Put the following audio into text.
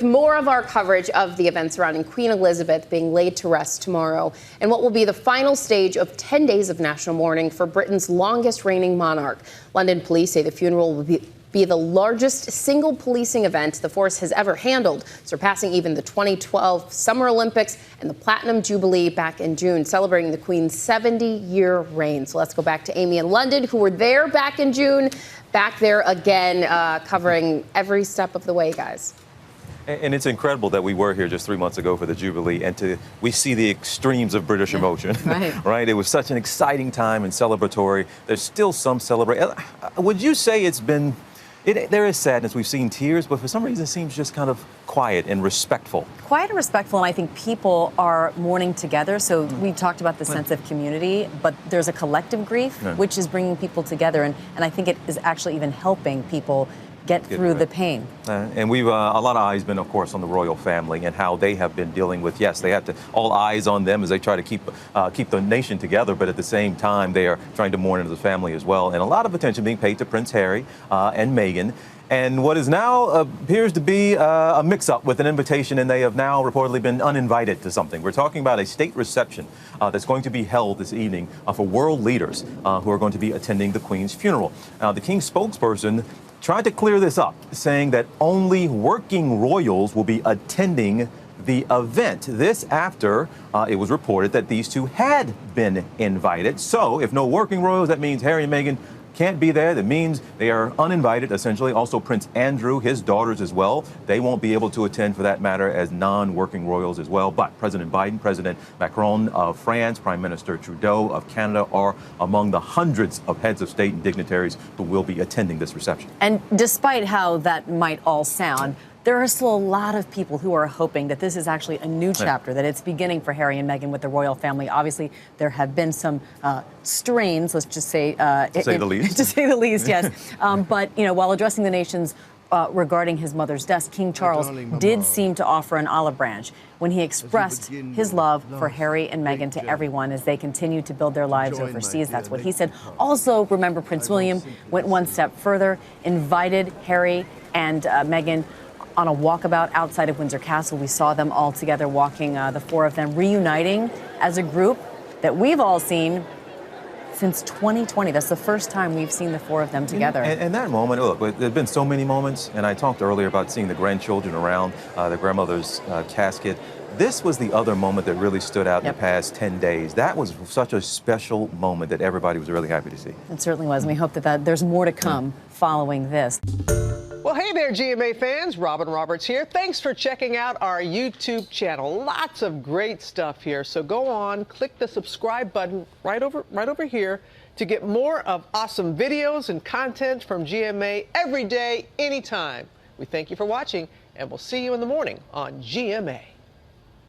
More of our coverage of the events surrounding Queen Elizabeth being laid to rest tomorrow and what will be the final stage of 10 days of national mourning for Britain's longest reigning monarch. London police say the funeral will be the largest single policing event the force has ever handled, surpassing even the 2012 Summer Olympics and the Platinum Jubilee back in June, celebrating the Queen's 70-year reign. So let's go back to Amy in London, who were there back in June, back there again, covering every step of the way, guys. And it's incredible that we were here just 3 months ago for the Jubilee, and we see the extremes of British emotion. Right. Right? It was such an exciting time and celebratory. There's still some celebration. Would you say it's been, there is sadness. We've seen tears, but for some reason it seems just kind of quiet and respectful. Quiet and respectful, and I think people are mourning together. So we talked about the sense of community, but there's a collective grief, which is bringing people together, and I think it is actually even helping people get through the pain. And we've a lot of eyes been, of course, on the royal family and how they have been dealing with, yes, they have to, all eyes on them as they try to keep the nation together, but at the same time, they are trying to mourn as a family as well. And a lot of attention being paid to Prince Harry and Meghan. And what is now appears to be a mix-up with an invitation, and they have now reportedly been uninvited to something. We're talking about a state reception that's going to be held this evening for world leaders who are going to be attending the Queen's funeral. Now, the King's spokesperson tried to clear this up, saying that only working royals will be attending the event. This after it was reported that these two had been invited. So if no working royals, that means Harry and Meghan can't be there. That means they are uninvited, essentially. Also, Prince Andrew, his daughters as well, they won't be able to attend for that matter as non-working royals as well. But President Biden, President Macron of France, Prime Minister Trudeau of Canada are among the hundreds of heads of state and dignitaries who will be attending this reception. And despite how that might all sound, there are still a lot of people who are hoping that this is actually a new chapter, that it's beginning for Harry and Meghan with the royal family. Obviously, there have been some strains, let's just say. To say the least. To say the least, yes. But, you know, while addressing the nations regarding his mother's death, King Charles did seem to offer an olive branch when he expressed his love for Harry and Meghan to everyone as they continue to build their lives overseas. That's what he said. Also, remember, Prince William went one step further, invited Harry and Meghan on a walkabout outside of Windsor Castle. We saw them all together walking, the four of them reuniting as a group that we've all seen since 2020. That's the first time we've seen the four of them together. And that moment, look, there have been so many moments, and I talked earlier about seeing the grandchildren around their grandmother's casket. This was the other moment that really stood out in the past 10 days. That was such a special moment that everybody was really happy to see. It certainly was, and we hope that there's more to come following this. Well, hey there, GMA fans. Robin Roberts here. Thanks for checking out our YouTube channel. Lots of great stuff here. So go on, click the subscribe button right over here to get more of awesome videos and content from GMA every day, anytime. We thank you for watching, and we'll see you in the morning on GMA.